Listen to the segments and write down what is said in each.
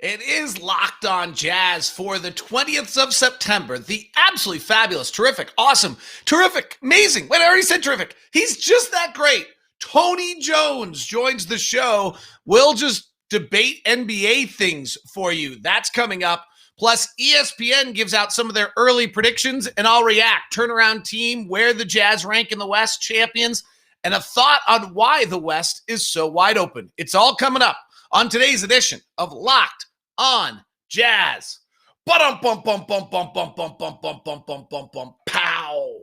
It is Locked On Jazz for the 20th of September. The absolutely fabulous, terrific, awesome, terrific, amazing. Wait, I already said terrific. He's just that great. Tony Jones joins the show. We'll just debate NBA things for you. That's coming up. Plus, ESPN gives out some of their early predictions, and I'll react. Turnaround team, where the Jazz rank in the West, champions, and a thought on why the West is so wide open. It's all coming up on today's edition of Locked On Jazz. Bum bum bum bum bum bum bum bum bum bum bum bum bum pow.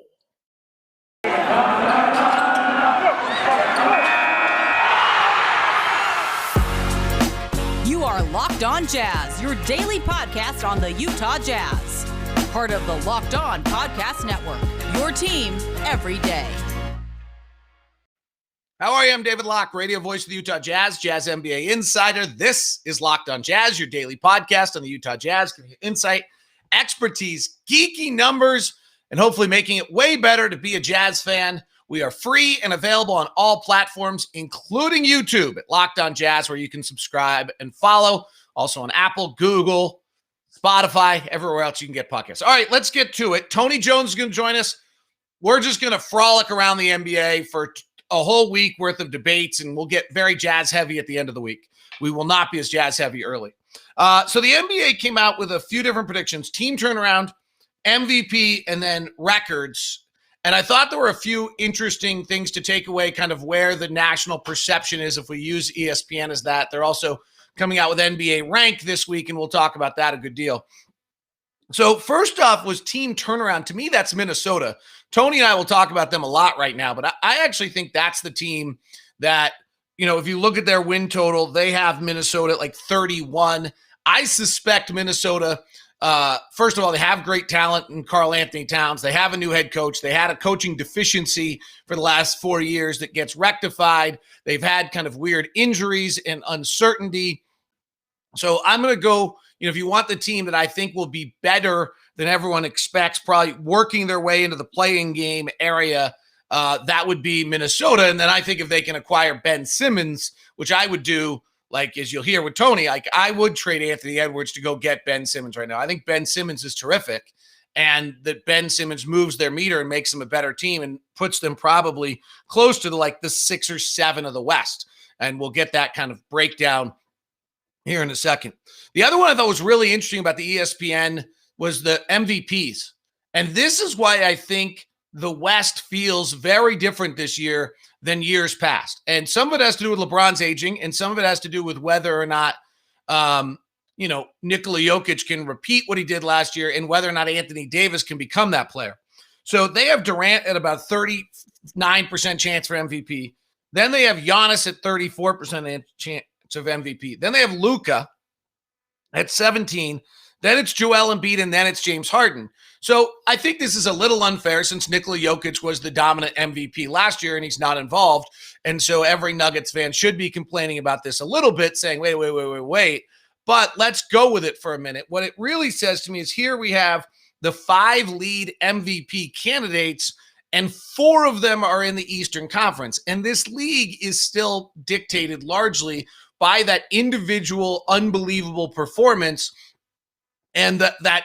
You are Locked On Jazz, your daily podcast on the Utah Jazz. Part of the Locked On Podcast Network, your team every day. How are you? I'm David Locke, radio voice of the Utah Jazz, Jazz NBA insider. This is Locked On Jazz, your daily podcast on the Utah Jazz, giving you insight, expertise, geeky numbers, and hopefully making it way better to be a Jazz fan. We are free and available on all platforms, including YouTube at Locked On Jazz, where you can subscribe and follow. Also on Apple, Google, Spotify, everywhere else you can get podcasts. All right, let's get to it. Tony Jones is going to join us. We're just going to frolic around the NBA for a whole week worth of debates, and we'll get very Jazz heavy at the end of the week. We will not be as Jazz heavy early. So the NBA came out with a few different predictions: team turnaround, MVP, and then records. And I thought there were a few interesting things to take away, kind of where the national perception is if we use ESPN as that. They're also coming out with NBA rank this week, and we'll talk about that a good deal. So first off was team turnaround. To me, that's Minnesota. Tony and I will talk about them a lot right now, but I actually think that's the team that, you know, if you look at their win total, they have Minnesota at like 31. I suspect Minnesota, first of all, they have great talent in Karl Anthony Towns. They have a new head coach. They had a coaching deficiency for the last 4 years that gets rectified. They've had kind of weird injuries and uncertainty. So I'm going to go, you know, if you want the team that I think will be better than everyone expects, probably working their way into the playing game area, that would be Minnesota. And then I think if they can acquire Ben Simmons, which I would do, like as you'll hear with Tony, like I would trade Anthony Edwards to go get Ben Simmons right now. I think Ben Simmons is terrific, and that Ben Simmons moves their meter and makes them a better team and puts them probably close to the 6 or 7 of the West. And we'll get that kind of breakdown here in a second. The other one I thought was really interesting about the ESPN was the MVPs. And this is why I think the West feels very different this year than years past. And some of it has to do with LeBron's aging, and some of it has to do with whether or not, Nikola Jokic can repeat what he did last year and whether or not Anthony Davis can become that player. So they have Durant at about 39% chance for MVP. Then they have Giannis at 34% chance of MVP. Then they have Luka at 17. Then it's Joel Embiid, and then it's James Harden. So I think this is a little unfair since Nikola Jokic was the dominant MVP last year and he's not involved. And so every Nuggets fan should be complaining about this a little bit, saying, wait. But let's go with it for a minute. What it really says to me is here we have the 5 lead MVP candidates, and 4 of them are in the Eastern Conference. And this league is still dictated largely by that individual unbelievable performance and that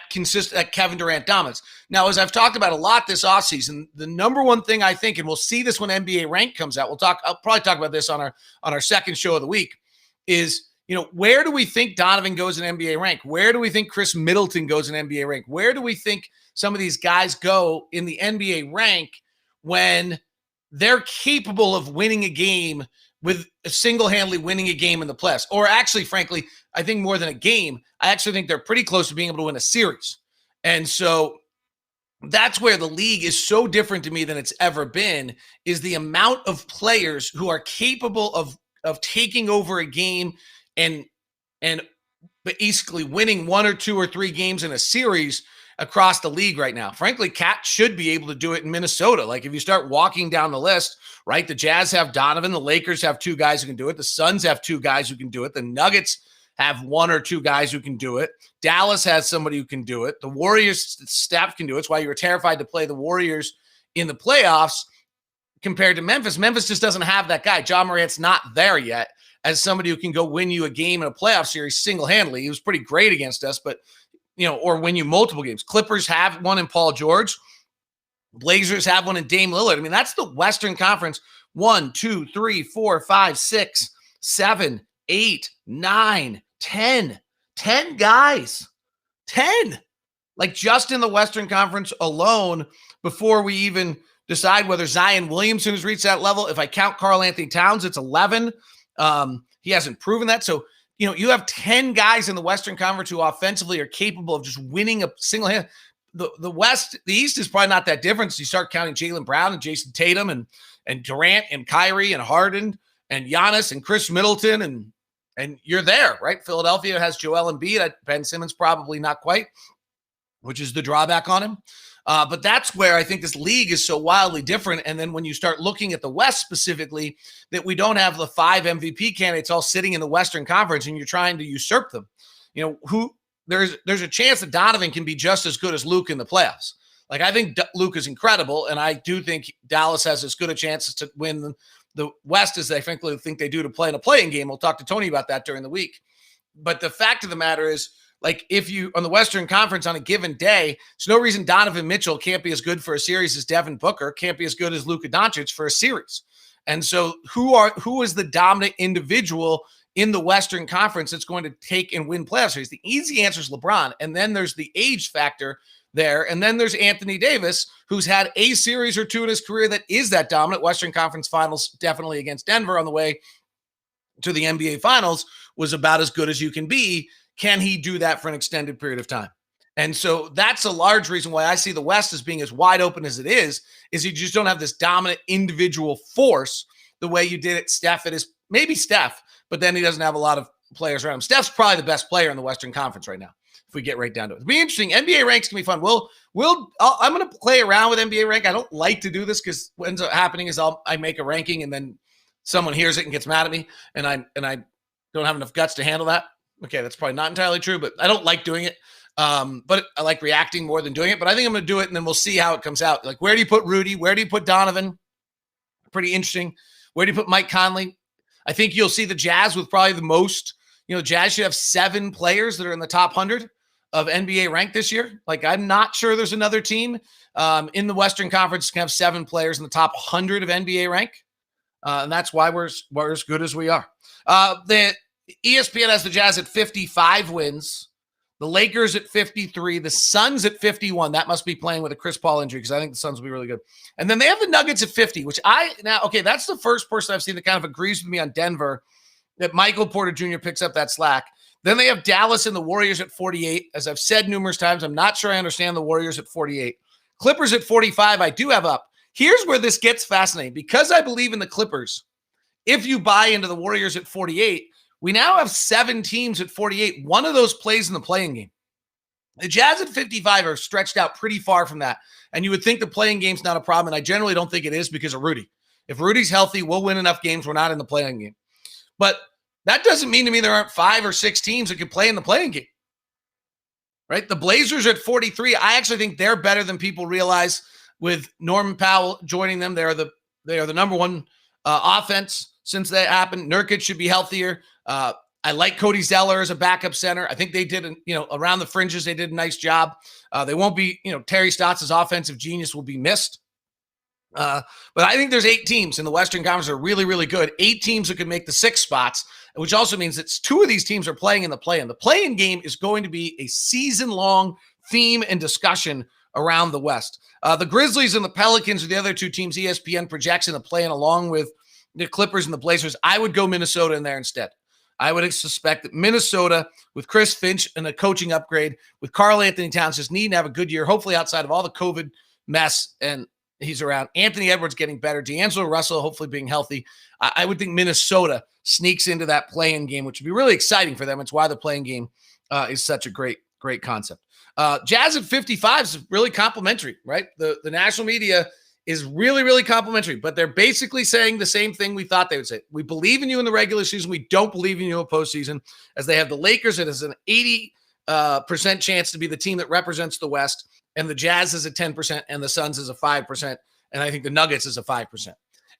Kevin Durant dominance. Now, as I've talked about a lot this offseason, the number one thing I think, and we'll see this when NBA rank comes out, I'll probably talk about this on our second show of the week, is, you know, where do we think Donovan goes in NBA rank? Where do we think Chris Middleton goes in NBA rank? Where do we think some of these guys go in the NBA rank when they're capable of winning a game, with single-handedly winning a game in the playoffs? Or actually, frankly, I think more than a game, I actually think they're pretty close to being able to win a series. And so that's where the league is so different to me than it's ever been, is the amount of players who are capable of taking over a game and basically winning 1 or 2 or 3 games in a series across the league right now. Frankly, Cat should be able to do it in Minnesota. Like if you start walking down the list, right? The Jazz have Donovan. The Lakers have 2 guys who can do it. The Suns have 2 guys who can do it. The Nuggets have 1 or 2 guys who can do it. Dallas has somebody who can do it. The Warriors, Steph can do it. It's why you were terrified to play the Warriors in the playoffs compared to Memphis. Memphis just doesn't have that guy. Ja Morant's not there yet. as somebody who can go win you a game in a playoff series single-handedly. He was pretty great against us, but, or win you multiple games. Clippers have one in Paul George. Blazers have one in Dame Lillard. I mean, that's the Western Conference. 1, 2, 3, 4, 5, 6, 7, 8, 9, 10. 10 guys. 10. Like just in the Western Conference alone, before we even decide whether Zion Williamson has reached that level. If I count Karl Anthony Towns, it's 11. He hasn't proven that. So, you have 10 guys in the Western Conference who offensively are capable of just winning a single hand. The East is probably not that different. So you start counting Jaylen Brown and Jason Tatum and Durant and Kyrie and Harden and Giannis and Chris Middleton and you're there, right? Philadelphia has Joel Embiid. Ben Simmons probably not quite, which is the drawback on him. But that's where I think this league is so wildly different. And then when you start looking at the West specifically, that we don't have the 5 MVP candidates all sitting in the Western Conference and you're trying to usurp them. There's a chance that Donovan can be just as good as Luke in the playoffs. Like, I think Luke is incredible, and I do think Dallas has as good a chance to win the West as they frankly think they do to play in a playing game. We'll talk to Tony about that during the week. But the fact of the matter is, like, if you on the Western Conference on a given day, there's no reason Donovan Mitchell can't be as good for a series as Devin Booker, can't be as good as Luka Doncic for a series. And so who is the dominant individual in the Western Conference that's going to take and win playoff series? The easy answer is LeBron. And then there's the age factor there. And then there's Anthony Davis, who's had a series or two in his career that is that dominant. Western Conference Finals, definitely against Denver on the way to the NBA Finals, was about as good as you can be. Can he do that for an extended period of time? And so that's a large reason why I see the West as being as wide open as it is you just don't have this dominant individual force the way you did at Steph. It is maybe Steph, but then he doesn't have a lot of players around him. Steph's probably the best player in the Western Conference right now, if we get right down to it. It'll be interesting. NBA ranks can be fun. I'm going to play around with NBA rank. I don't like to do this because what ends up happening is I make a ranking and then someone hears it and gets mad at me, and I don't have enough guts to handle that. Okay, that's probably not entirely true, but I don't like doing it. But I like reacting more than doing it. But I think I'm going to do it, and then we'll see how it comes out. Like, where do you put Rudy? Where do you put Donovan? Pretty interesting. Where do you put Mike Conley? I think you'll see the Jazz with probably the most. Jazz should have 7 players that are in the top 100 of NBA rank this year. Like, I'm not sure there's another team in the Western Conference can have 7 players in the top 100 of NBA rank. And that's why we're as good as we are. The ESPN has the Jazz at 55 wins, the Lakers at 53, the Suns at 51. That must be playing with a Chris Paul injury because I think the Suns will be really good. And then they have the Nuggets at 50, which that's the first person I've seen that kind of agrees with me on Denver, that Michael Porter Jr. picks up that slack. Then they have Dallas and the Warriors at 48. As I've said numerous times, I'm not sure I understand the Warriors at 48. Clippers at 45, I do have up. Here's where this gets fascinating. Because I believe in the Clippers, if you buy into the Warriors at 48, we now have 7 teams at 48. One of those plays in the play-in game. The Jazz at 55 are stretched out pretty far from that. And you would think the play-in game's not a problem, and I generally don't think it is because of Rudy. If Rudy's healthy, we'll win enough games. We're not in the play-in game. But that doesn't mean to me there aren't 5 or 6 teams that can play in the play-in game. Right? The Blazers at 43, I actually think they're better than people realize with Norman Powell joining them. They are the number one offense since that happened. Nurkic should be healthier. I like Cody Zeller as a backup center. I think they did, around the fringes, they did a nice job. They won't be, Terry Stotts' offensive genius will be missed. But I think there's 8 teams in the Western Conference that are really, really good. 8 teams that could make the 6 spots, which also means that 2 of these teams are playing in the play-in. The play-in game is going to be a season-long theme and discussion around the West. The Grizzlies and the Pelicans are the other 2 teams ESPN projects in the play-in along with the Clippers and the Blazers. I would go Minnesota in there instead. I would suspect that Minnesota, with Chris Finch and a coaching upgrade, with Karl Anthony Towns, just need to have a good year, hopefully outside of all the COVID mess, and he's around. Anthony Edwards getting better. D'Angelo Russell hopefully being healthy. I would think Minnesota sneaks into that play-in game, which would be really exciting for them. It's why the play-in game is such a great concept. Jazz at 55 is really complimentary, right? The national media is really, really complimentary, but they're basically saying the same thing we thought they would say. We believe in you in the regular season. We don't believe in you in the postseason, as they have the Lakers. It is an 80% chance to be the team that represents the West, and the Jazz is a 10%, and the Suns is a 5%, and I think the Nuggets is a 5%.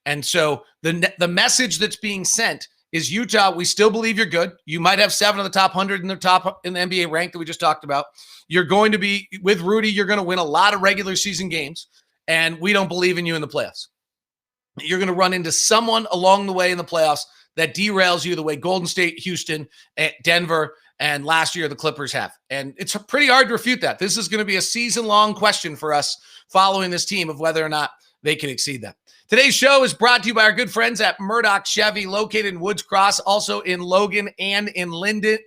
And so the message that's being sent is Utah. We still believe you're good. You might have 7 of the top 100 in the NBA rank that we just talked about. You're going to be, with Rudy, you're going to win a lot of regular season games, and we don't believe in you in the playoffs. You're going to run into someone along the way in the playoffs that derails you the way Golden State, Houston, Denver, and last year the Clippers have. And it's pretty hard to refute that. This is going to be a season-long question for us following this team of whether or not they can exceed that. Today's show is brought to you by our good friends at Murdoch Chevy, located in Woods Cross, also in Logan and in Linden,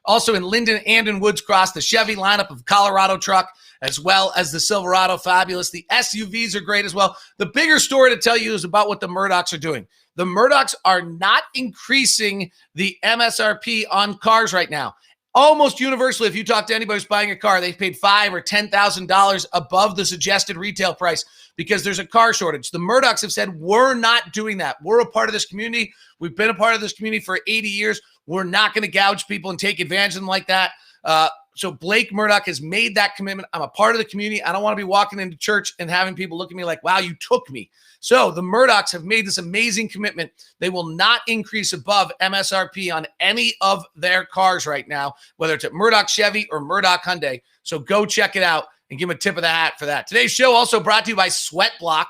also in Linden and in Woods Cross, the Chevy lineup of Colorado truck, as well as the Silverado, fabulous. The SUVs are great as well. The bigger story to tell you is about what the Murdochs are doing. The Murdochs are not increasing the MSRP on cars right now. Almost universally, if you talk to anybody who's buying a car, they've paid $5,000 or $10,000 above the suggested retail price because there's a car shortage. The Murdochs have said, we're not doing that. We're a part of this community. We've been a part of this community for 80 years. We're not going to gouge people and take advantage of them like that. So Blake Murdoch has made that commitment. I'm a part of the community. I don't want to be walking into church and having people look at me like, wow, you took me. So the Murdochs have made this amazing commitment. They will not increase above MSRP on any of their cars right now, whether it's at Murdoch Chevy or Murdoch Hyundai. So go check it out and give them a tip of the hat for that. Today's show also brought to you by Sweatblock.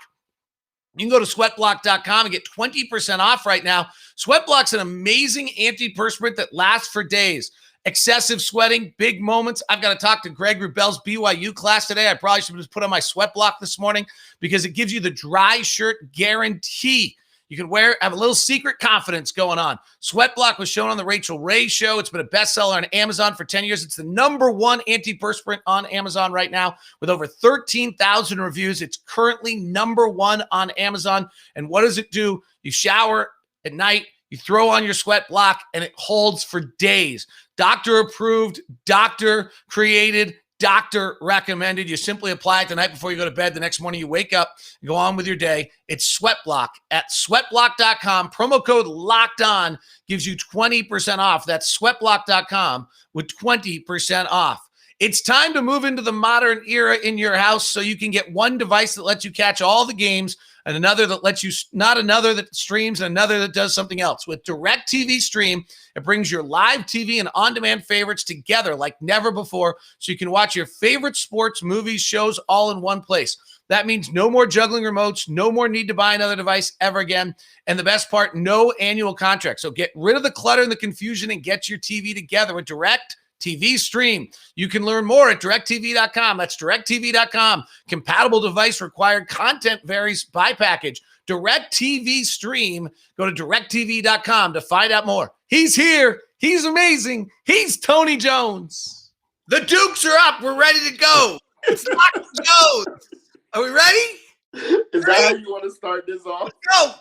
You can go to sweatblock.com and get 20% off right now. Sweatblock's an amazing antiperspirant that lasts for days. Excessive sweating, big moments. I've got to talk to Greg Rubel's BYU class today. I probably should have just put on my sweat block this morning because it gives you the dry shirt guarantee. You can have a little secret confidence going on. Sweat Block was shown on the Rachel Ray show. It's been a bestseller on Amazon for 10 years. It's the #1 antiperspirant on Amazon right now with over 13,000 reviews. It's currently #1 on Amazon. And what does it do? You shower at night, you throw on your Sweat Block, and it holds for days. Doctor approved, doctor created, doctor recommended. You simply apply it the night before you go to bed. The next morning you wake up, you go on with your day. It's Sweat Block at sweatblock.com. Promo code Locked On gives you 20% off. That's sweatblock.com with 20% off. It's time to move into the modern era in your house so you can get one device that lets you catch all the games and another that lets you, not another that streams, and another that does something else. With DirecTV Stream, it brings your live TV and on-demand favorites together like never before, so you can watch your favorite sports, movies, shows all in one place. That means no more juggling remotes, no more need to buy another device ever again, and the best part, no annual contract. So get rid of the clutter and the confusion and get your TV together with DirecTV Stream. You can learn more at directtv.com. That's directtv.com. Compatible device required. Content varies by package. DirecTV Stream. Go to directtv.com to find out more. He's here. He's amazing. He's Tony Jones. The Dukes are up. We're ready to go. It's Locked Jones. Are we ready? Is that how you want to start this off? Go.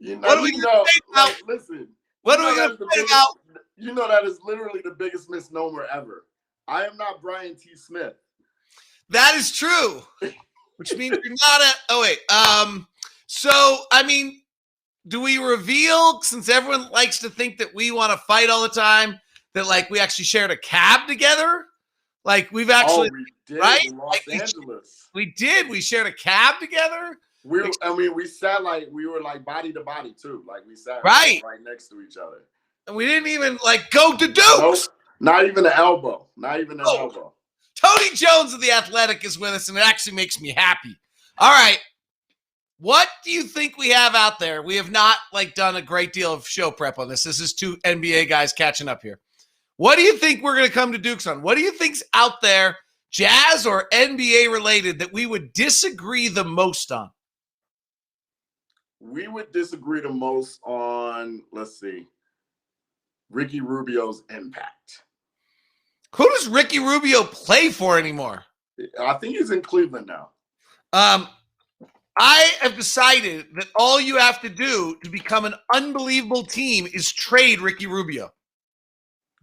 You know, what are we going to say about? Listen. What are we going to say about? You know that is literally the biggest misnomer ever. I am not Brian T. Smith. That is true. Which means you're not so, I mean, do we reveal, since everyone likes to think that we want to fight all the time, that, like, we actually shared a cab together? Like, we've actually, we did, right? in Los Angeles. We did. We shared a cab together. We sat like, we were like body to body too. Like, we sat right next to each other. And we didn't even, like, go to Dukes. Nope. Not even an elbow. Not even an elbow. Tony Jones of The Athletic is with us, and it actually makes me happy. All right. What do you think we have out there? We have not, like, done a great deal of show prep on this. This is two NBA guys catching up here. What do you think we're going to come to Dukes on? What do you think's out there, Jazz or NBA related, that we would disagree the most on? We would disagree the most on, let's see, Ricky Rubio's impact. Who does Ricky Rubio play for anymore? I think he's in Cleveland now. I have decided that all you have to do to become an unbelievable team is trade Ricky Rubio.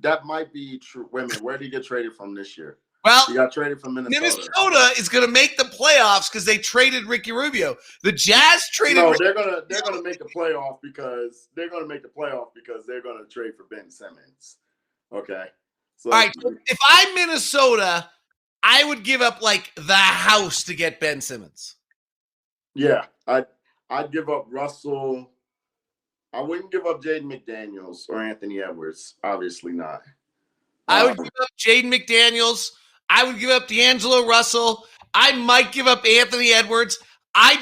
That might be true. Wait a minute. Where did he get traded from this year? Well, he got traded from Minnesota. Minnesota is going to make the playoffs because they traded Ricky Rubio. The Jazz traded. No, they're gonna make the playoff because they're gonna trade for Ben Simmons. Okay. So, all right. So if I'm Minnesota, I would give up like the house to get Ben Simmons. Yeah, I'd give up Russell. I wouldn't give up Jaden McDaniels or Anthony Edwards. Obviously not. I would give up Jaden McDaniels. I would give up D'Angelo Russell. I might give up Anthony Edwards. I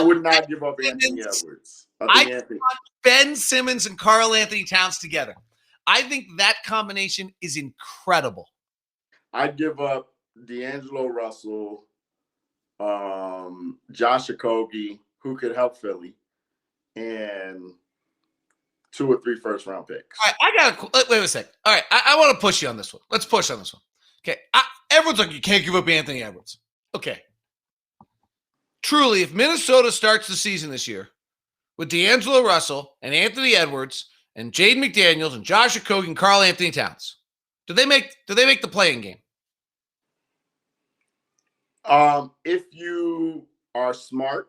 would not give up Anthony Edwards. I want Ben Simmons and Karl Anthony Towns together. I think that combination is incredible. I'd give up D'Angelo Russell, Josh Okogie, who could help Philly, and 2 or 3 first-round picks. All right, wait a second. All right, I want to push you on this one. Let's push on this one. Okay, everyone's like, you can't give up Anthony Edwards. Okay. Truly, if Minnesota starts the season this year with D'Angelo Russell and Anthony Edwards and Jaden McDaniels and Josh Okogie and Karl Anthony Towns, do they make the playing game? If you are smart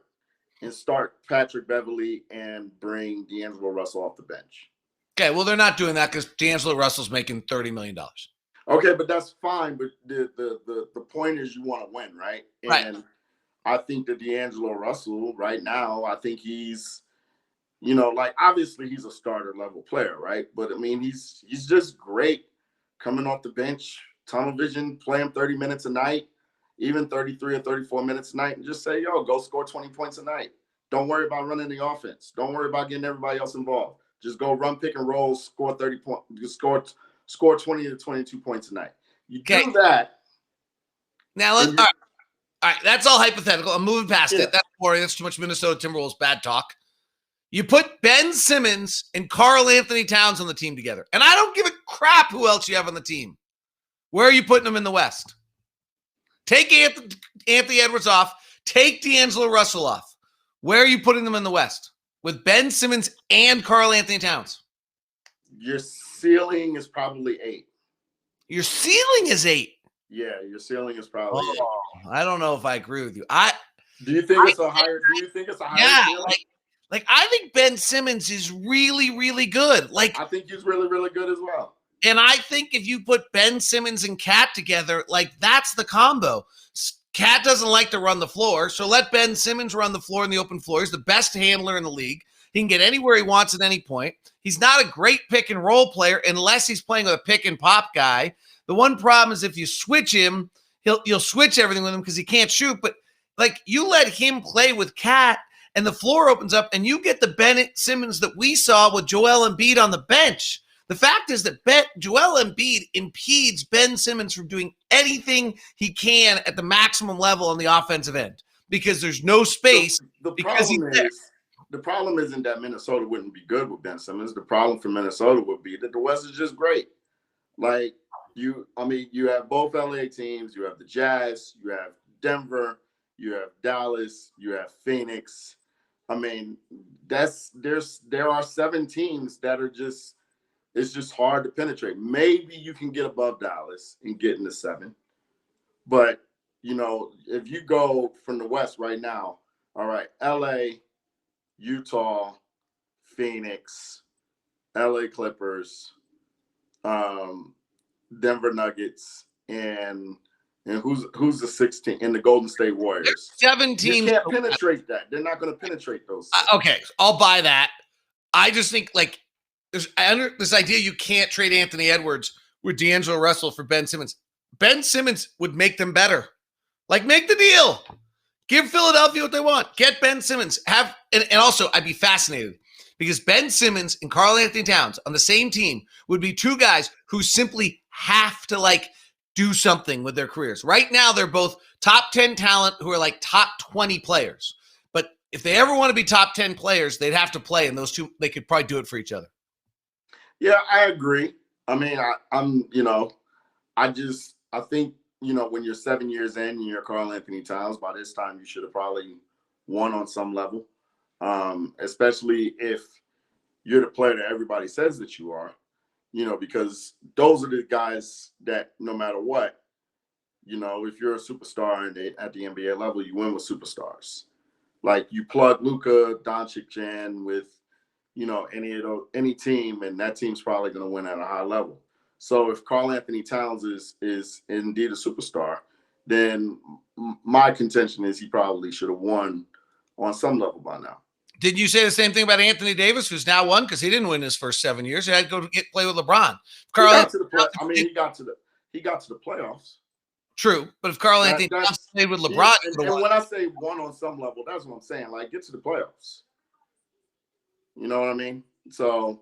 and start Patrick Beverley and bring D'Angelo Russell off the bench. Okay, well, they're not doing that because D'Angelo Russell's making $30 million. Okay, but that's fine. But the point is you want to win, right? And I think that D'Angelo Russell right now, I think he's, like obviously he's a starter level player, right? But I mean, he's just great coming off the bench, tunnel vision, play him 30 minutes a night, even 33 or 34 minutes a night, and just say, yo, go score 20 points a night. Don't worry about running the offense. Don't worry about getting everybody else involved. Just go run pick and roll, score 30 points, score 20 to 22 points a night. You do that. Now let's all right. That's all hypothetical. I'm moving past it. That's boring. That's too much Minnesota Timberwolves bad talk. You put Ben Simmons and Karl Anthony Towns on the team together. And I don't give a crap who else you have on the team. Where are you putting them in the West? Take Anthony Edwards off. Take D'Angelo Russell off. Where are you putting them in the West? With Ben Simmons and Karl Anthony Towns? Your ceiling is probably 8. Your ceiling is 8? Yeah, your ceiling is probably 8. I don't know if I agree with you. Do you think it's a higher ceiling? Like I think Ben Simmons is really, really good. Like I think he's really, really good as well. And I think if you put Ben Simmons and Cat together, like that's the combo. Cat doesn't like to run the floor, so let Ben Simmons run the floor in the open floor. He's the best handler in the league. He can get anywhere he wants at any point. He's not a great pick and roll player unless he's playing with a pick and pop guy. The one problem is if you switch him, you'll switch everything with him because he can't shoot. But like you let him play with Cat and the floor opens up and you get the Ben Simmons that we saw with Joel Embiid on the bench. The fact is that Joel Embiid impedes Ben Simmons from doing anything he can at the maximum level on the offensive end because there's no space. The problem isn't that Minnesota wouldn't be good with Ben Simmons. The problem for Minnesota would be that the West is just great. Like you have both LA teams. You have the Jazz. You have Denver. You have Dallas. You have Phoenix. I mean, there are 7 teams that are just. It's just hard to penetrate. Maybe you can get above Dallas and get into 7. But, if you go from the West right now, all right, LA, Utah, Phoenix, LA Clippers, Denver Nuggets, and who's the 16 and the Golden State Warriors. 7 teams. You can't penetrate that. They're not going to penetrate those. Okay, I'll buy that. I just think there's this idea you can't trade Anthony Edwards with D'Angelo Russell for Ben Simmons. Ben Simmons would make them better. Like, make the deal. Give Philadelphia what they want. Get Ben Simmons. And also, I'd be fascinated because Ben Simmons and Karl Anthony Towns on the same team would be 2 guys who simply have to, do something with their careers. Right now, they're both top 10 talent who are, top 20 players. But if they ever want to be top 10 players, they'd have to play, and those 2, they could probably do it for each other. Yeah, I agree. I mean, I think, when you're 7 years in and you're Karl Anthony Towns, by this time you should have probably won on some level, especially if you're the player that everybody says that you are, because those are the guys that no matter what, if you're a superstar at the NBA level, you win with superstars. Like you plug Luka Doncic in with, any team, and that team's probably going to win at a high level. So if Karl Anthony Towns is indeed a superstar, then my contention is he probably should have won on some level by now. Did you say the same thing about Anthony Davis, who's now won because he didn't win his first 7 years? He had to go play with LeBron. He got to the playoffs. True, but if Karl Anthony Towns played with LeBron, and when I say won on some level, that's what I'm saying. Like, get to the playoffs. You know what I mean? So,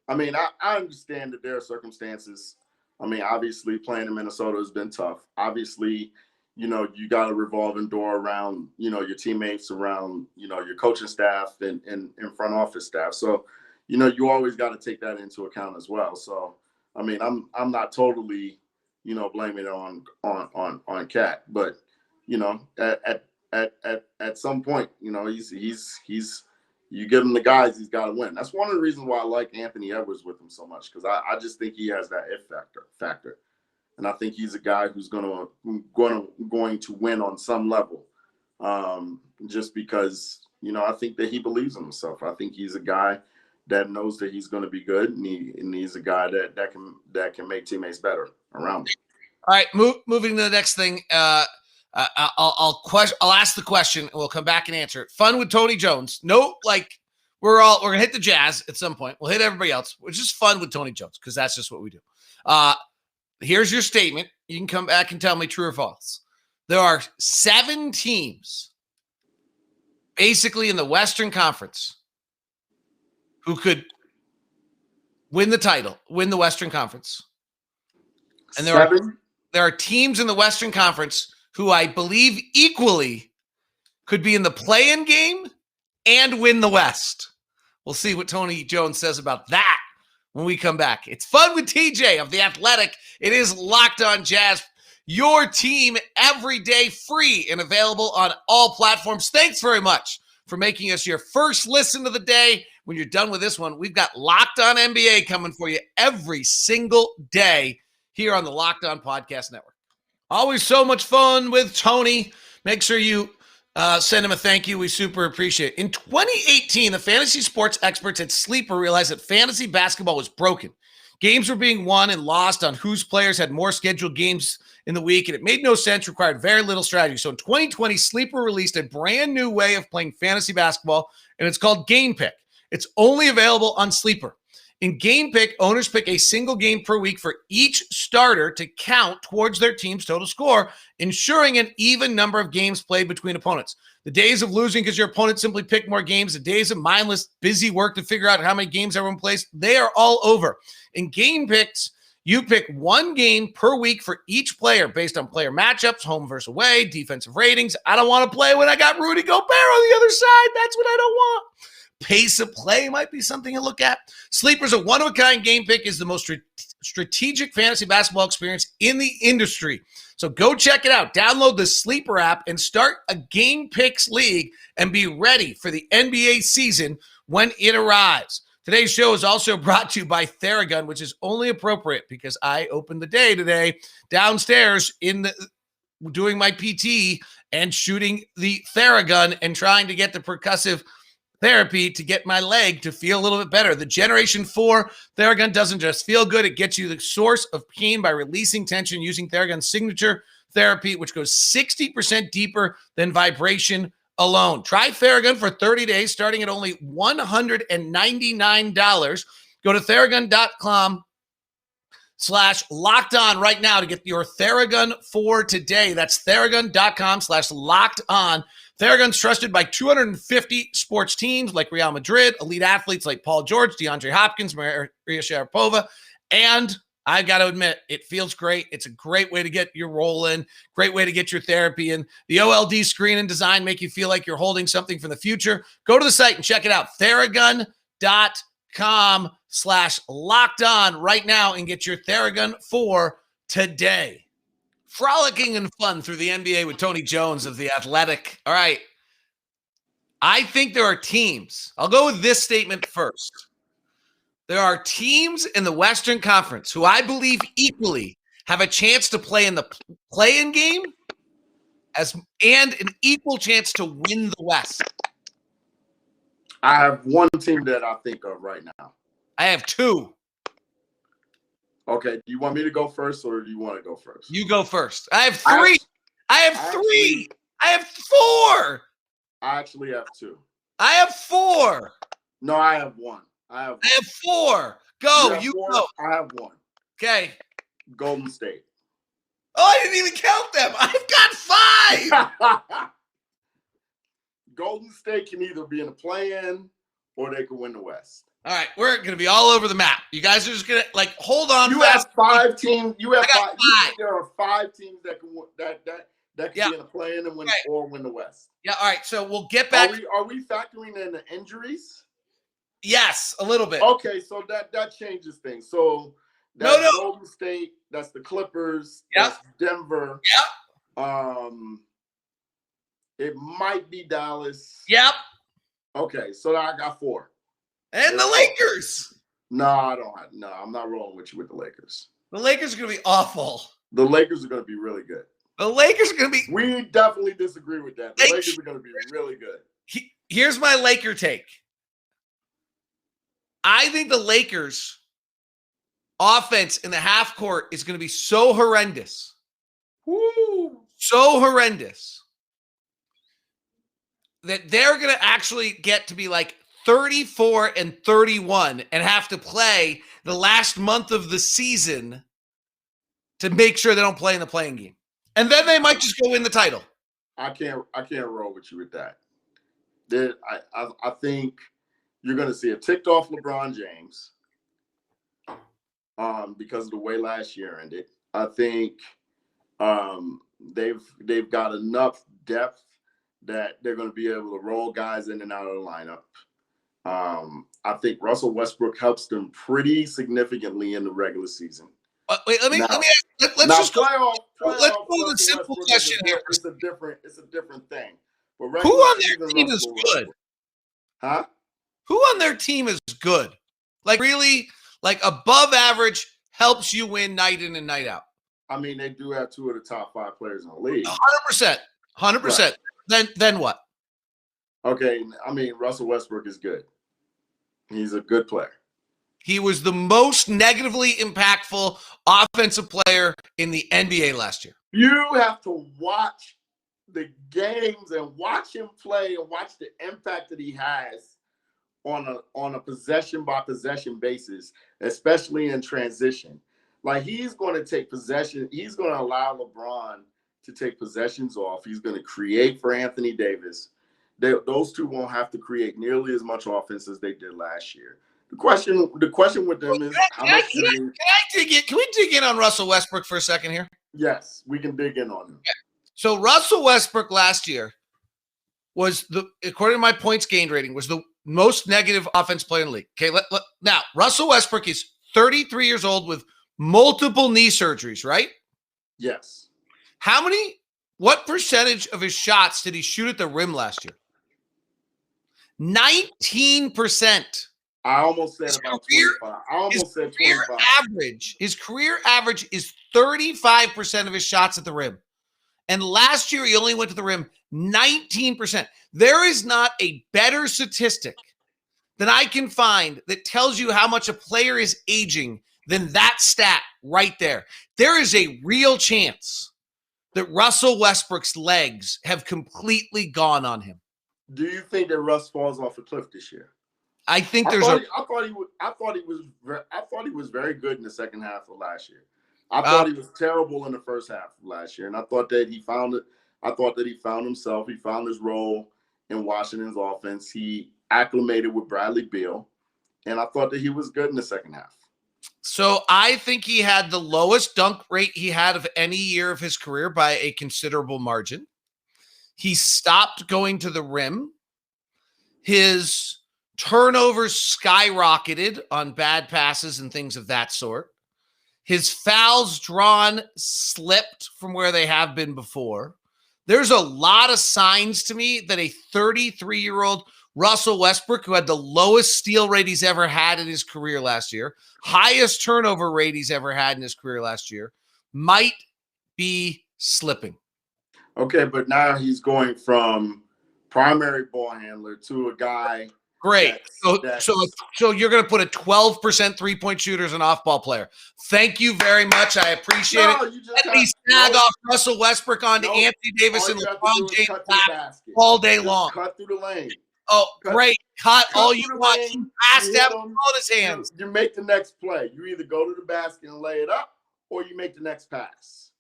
I mean, I understand that there are circumstances. I mean, obviously, playing in Minnesota has been tough. Obviously, you know, you got a revolving door around, you know, your teammates, around, you know, your coaching staff and front office staff. So, you know, you always got to take that into account as well. So, I mean, I'm not totally, you know, blaming it on Cat, but, you know, at some point, you know, he's you give him the guys, he's got to win. That's one of the reasons why I like Anthony Edwards with him so much, because I just think he has that it factor. And I think he's a guy who's going to win on some level, just because, you know, I think that he believes in himself. I think he's a guy that knows that he's going to be good, and he's a guy that can make teammates better around him. All right, moving to the next thing. I'll ask the question, and we'll come back and answer it. Fun with Tony Jones. No, like we're gonna hit the Jazz at some point. We'll hit everybody else. It's just fun with Tony Jones because that's just what we do. Here's your statement. You can come back and tell me true or false. There are 7 teams basically in the Western Conference who could win the title, win the Western Conference. And there are teams in the Western Conference who I believe equally could be in the play-in game and win the West. We'll see what Tony Jones says about that when we come back. It's Fun with TJ of The Athletic. It is Locked On Jazz, your team every day, free and available on all platforms. Thanks very much for making us your first listen of the day. When you're done with this one, we've got Locked On NBA coming for you every single day here on the Locked On Podcast Network. Always so much fun with Tony. Make sure you send him a thank you. We super appreciate it. In 2018, the fantasy sports experts at Sleeper realized that fantasy basketball was broken. Games were being won and lost on whose players had more scheduled games in the week, and it made no sense, required very little strategy. So in 2020, Sleeper released a brand new way of playing fantasy basketball, and it's called Game Pick. It's only available on Sleeper. In Game Pick, owners pick a single game per week for each starter to count towards their team's total score, ensuring an even number of games played between opponents. The days of losing because your opponent simply picked more games, the days of mindless, busy work to figure out how many games everyone plays, they are all over. In Game Picks, you pick one game per week for each player based on player matchups, home versus away, defensive ratings. I don't want to play when I got Rudy Gobert on the other side. That's what I don't want. Pace of play might be something to look at. Sleeper's a one-of-a-kind game pick is the most strategic fantasy basketball experience in the industry. So go check it out. Download the Sleeper app and start a Game Picks league and be ready for the NBA season when it arrives. Today's show is also brought to you by Theragun, which is only appropriate because I opened the day today downstairs doing my PT and shooting the Theragun and trying to get the percussive therapy to get my leg to feel a little bit better. The Generation 4 Theragun doesn't just feel good. It gets you the source of pain by releasing tension using Theragun's signature therapy, which goes 60% deeper than vibration alone. Try Theragun for 30 days, starting at only $199. Go to Theragun.com/lockedon right now to get your Theragun for today. That's Theragun.com/lockedon. Theragun's trusted by 250 sports teams like Real Madrid, elite athletes like Paul George, DeAndre Hopkins, Maria Sharapova, and I got to admit, it feels great. It's a great way to get your roll in, great way to get your therapy in. The OLD screen and design make you feel like you're holding something from the future. Go to the site and check it out, Theragun.com/lockedon right now and get your Theragun for today. Frolicking and fun through the NBA with Tony Jones of The Athletic. All right. I think there are teams. I'll go with this statement first. There are teams in the Western Conference who I believe equally have a chance to play in the play-in game and an equal chance to win the West. I have one team that I think of right now. I have 2. Okay, do you want me to go first or do you want to go first? You go first. I have 3. I have 3. I have 4. I actually have 2. I have 4. No, I have 1. I have 4. Go. You 4? go. I have 1. Okay. Golden State. Oh, I didn't even count them. I've got 5. Golden State can either be in a play-in or they can win the West. All right, we're going to be all over the map. You guys are just going to hold on. You fast. have 5 teams. You have 5. 5. You think there are 5 teams that can Yeah. be in a play-in and win or win the West. Yeah. All right. So we'll get back. Are we factoring in the injuries? Yes, a little bit. Okay, so that changes things. So that's Golden State. That's the Clippers. Yep. That's Denver. Yep. It might be Dallas. Yep. Okay, so I got 4. And the Lakers. No, I don't have. No, I'm not rolling with you with the Lakers. The Lakers are going to be awful. The Lakers are going to be really good. The Lakers are going to be. We definitely disagree with that. The Lakers are going to be really good. Here's my Laker take. I think the Lakers offense in the half court is going to be so horrendous. Woo! So horrendous that they're going to actually get to be like 34 and 31 and have to play the last month of the season to make sure they don't play in the playing game. And then they might just go win the title. I can't roll with you with that. I think you're going to see a ticked off LeBron James because of the way last year ended. I think they've got enough depth that they're going to be able to roll guys in and out of the lineup. I think Russell Westbrook helps them pretty significantly in the regular season. Wait, let's just playoff. Let's go to the simple question here. It's a different thing. But who on their team is good? Huh? Who on their team is good? Like really, like above average helps you win night in and night out. I mean, they do have 2 of the top 5 players in the league. 100%. Then what? Okay, I mean, Russell Westbrook is good. He's a good player. He was the most negatively impactful offensive player in the NBA last year. You have to watch the games and watch him play and watch the impact that he has on a possession by possession basis, especially in transition. Like he's going to take possession. He's going to allow LeBron to take possessions off. He's going to create for Anthony Davis. Those two won't have to create nearly as much offense as they did last year. The question with them is how much can we dig in on Russell Westbrook for a second here? Yes, we can dig in on him. So Russell Westbrook last year was according to my points gained rating, was the most negative offense player in the league. Okay, now Russell Westbrook is 33 years old with multiple knee surgeries, right? Yes. What percentage of his shots did he shoot at the rim last year? 19%. I almost said about 25. I almost said 25. His career average is 35% of his shots at the rim. And last year, he only went to the rim 19%. There is not a better statistic than I can find that tells you how much a player is aging than that stat right there. There is a real chance that Russell Westbrook's legs have completely gone on him. Do you think that Russ falls off a cliff this year? I think I thought he was very good in the second half of last year. I thought he was terrible in the first half of last year, and I thought that he found it. I thought that he found himself. He found his role in Washington's offense. He acclimated with Bradley Beal, and I thought that he was good in the second half. So I think he had the lowest dunk rate he had of any year of his career by a considerable margin. He stopped going to the rim. His turnovers skyrocketed on bad passes and things of that sort. His fouls drawn slipped from where they have been before. There's a lot of signs to me that a 33-year-old Russell Westbrook, who had the lowest steal rate he's ever had in his career last year, highest turnover rate he's ever had in his career last year, might be slipping. Okay, but now he's going from primary ball handler to a guy. Great. So you're going to put a 12% three-point shooter as an off-ball player. Thank you very much. I appreciate it. Let me snag off Russell Westbrook onto Anthony Davis and LeBron James all day long. Cut through the lane. Oh, great. Cut all Cut you to the want. ring, He has you to have hit the 'em, ball in his hands. you make the next play. You either go to the basket and lay it up, or you make the next pass.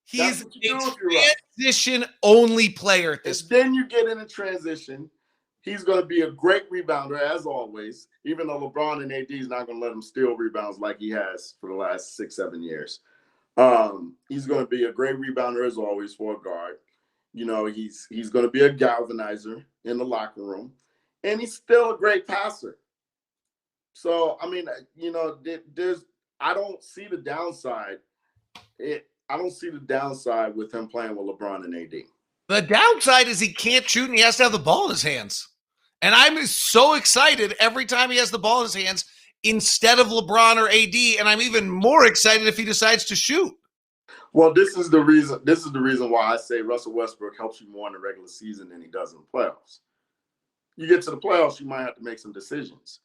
He's what you do a if you're Russ. transition-only player at this And then you get in a transition. He's going to be a great rebounder, as always, even though LeBron and AD is not going to let him steal rebounds like he has for the last 6-7 years. He's going to be a great rebounder, as always, for a guard. You know, he's going to be a galvanizer in the locker room. And he's still a great passer. So, I mean, you know, I don't see the downside. I don't see the downside with him playing with LeBron and AD. The downside is he can't shoot and he has to have the ball in his hands. And I'm so excited every time he has the ball in his hands instead of LeBron or AD. And I'm even more excited if he decides to shoot. Well, this is the reason why I say Russell Westbrook helps you more in the regular season than he does in the playoffs. You get to the playoffs, you might have to make some decisions.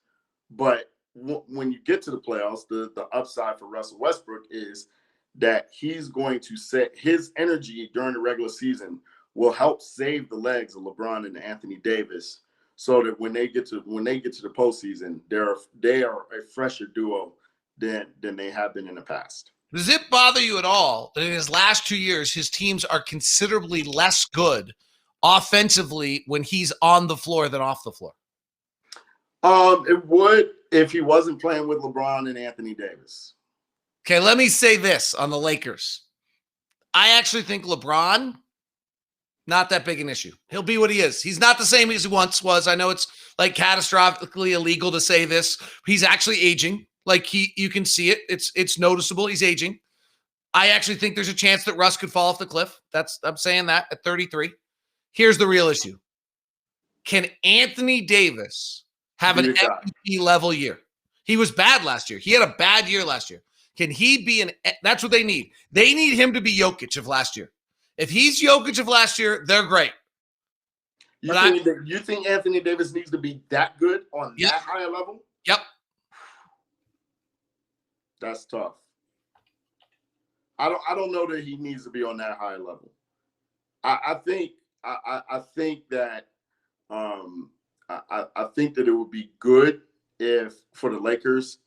But when you get to the playoffs, the upside for Russell Westbrook is that he's going to set his energy during the regular season will help save the legs of LeBron and Anthony Davis, so that when they get to the postseason, they are a fresher duo than they have been in the past. Does it bother you at all that in his last 2 years, his teams are considerably less good offensively when he's on the floor than off the floor? It would if he wasn't playing with LeBron and Anthony Davis. Okay, let me say this on the Lakers. I actually think LeBron, not that big an issue. He'll be what he is. He's not the same as he once was. I know it's like catastrophically illegal to say this. He's actually aging. Like you can see it. It's noticeable. He's aging. I actually think there's a chance that Russ could fall off the cliff. I'm saying that at 33. Here's the real issue. Can Anthony Davis have an MVP level year? He was bad last year. He had a bad year last year. Can he be that's what they need. They need him to be Jokic of last year. If he's Jokic of last year, they're great. You think Anthony Davis needs to be that good on that higher level? Yep. That's tough. I don't know that he needs to be on that higher level. I think that it would be good for the Lakers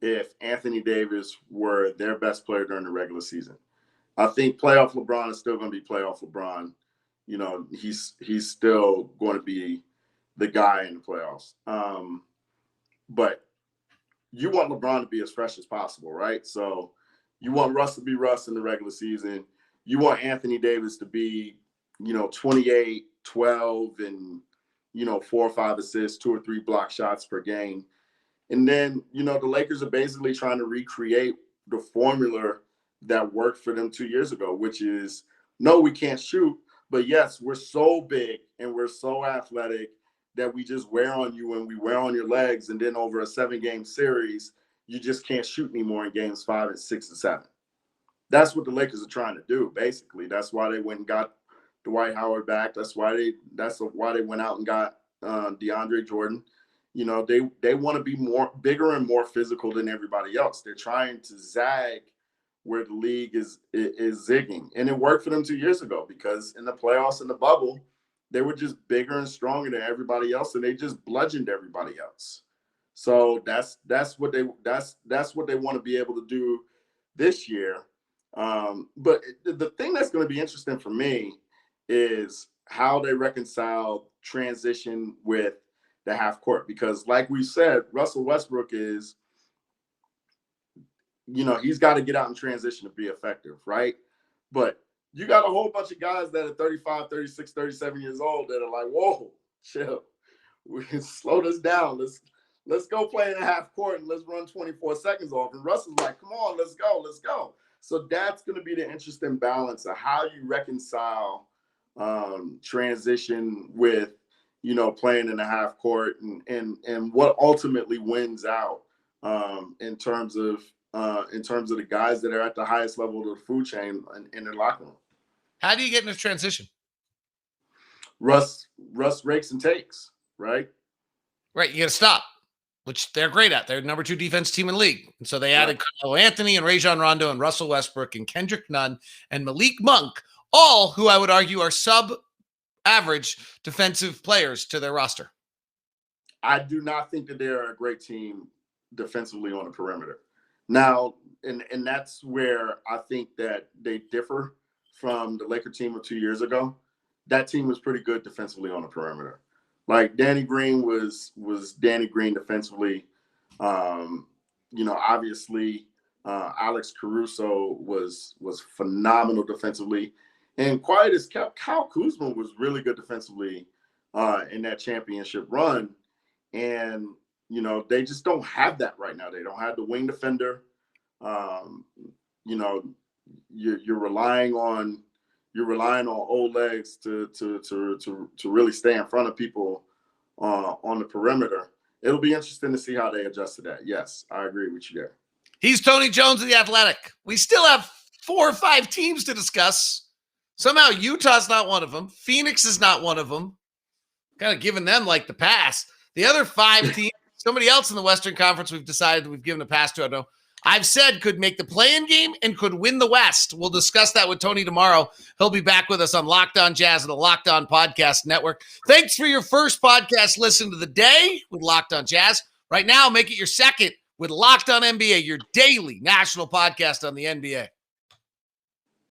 if Anthony Davis were their best player during the regular season. I think playoff LeBron is still going to be playoff LeBron. You know, he's still going to be the guy in the playoffs. But you want LeBron to be as fresh as possible, right? So you want Russ to be Russ in the regular season. You want Anthony Davis to be, 28, 12, and, 4 or 5 assists, 2 or 3 block shots per game. And then, the Lakers are basically trying to recreate the formula that worked for them 2 years ago, which is, no, we can't shoot, but yes, we're so big and we're so athletic that we just wear on you and we wear on your legs. And then over a 7-game series, you just can't shoot anymore in games 5 and 6 and 7. That's what the Lakers are trying to do, basically. That's why they went and got Dwight Howard back. That's why they went out and got DeAndre Jordan. They want to be bigger and more physical than everybody else. They're trying to zag where the league is zigging. And it worked for them 2 years ago because in the playoffs and the bubble, they were just bigger and stronger than everybody else, and they just bludgeoned everybody else. So that's what they want to be able to do this year. But the thing that's going to be interesting for me is how they reconcile transition with the half court, because like we said, Russell Westbrook is, he's got to get out in transition to be effective, right? But you got a whole bunch of guys that are 35, 36, 37 years old that are like, whoa, chill. We can slow this down. Let's go play in a half court and let's run 24 seconds off. And Russell's like, come on, let's go. So that's going to be the interesting balance of how you reconcile transition with, playing in a half court and what ultimately wins out in terms of the guys that are at the highest level of the food chain in their locker room. How do you get into transition? Russ rakes and takes, right? Right. You got to stop, which they're great at. They're number 2 defense team in the league. And so they added Carmelo Anthony and Rajon Rondo and Russell Westbrook and Kendrick Nunn and Malik Monk, all who I would argue are sub-average defensive players to their roster. I do not think that they're a great team defensively on the perimeter. Now, and that's where I think that they differ from the Laker team of 2 years ago. That team was pretty good defensively on the perimeter. Like Danny Green was Danny Green defensively. Obviously Alex Caruso was phenomenal defensively. And quiet as kept, Kyle Kuzma was really good defensively in that championship run. And, they just don't have that right now. They don't have the wing defender. You're relying on old legs to really stay in front of people on the perimeter. It'll be interesting to see how they adjust to that. Yes, I agree with you there. He's Tony Jones of The Athletic. We still have 4 or 5 teams to discuss. Somehow Utah's not one of them. Phoenix is not one of them. Kind of giving them like the pass. The other 5 teams, somebody else in the Western Conference we've decided we've given a pass to. I know I've said could make the play-in game and could win the West. We'll discuss that with Tony tomorrow. He'll be back with us on Locked On Jazz and the Locked On Podcast Network. Thanks for your first podcast listen to the day with Locked On Jazz. Right now, make it your second with Locked On NBA, your daily national podcast on the NBA.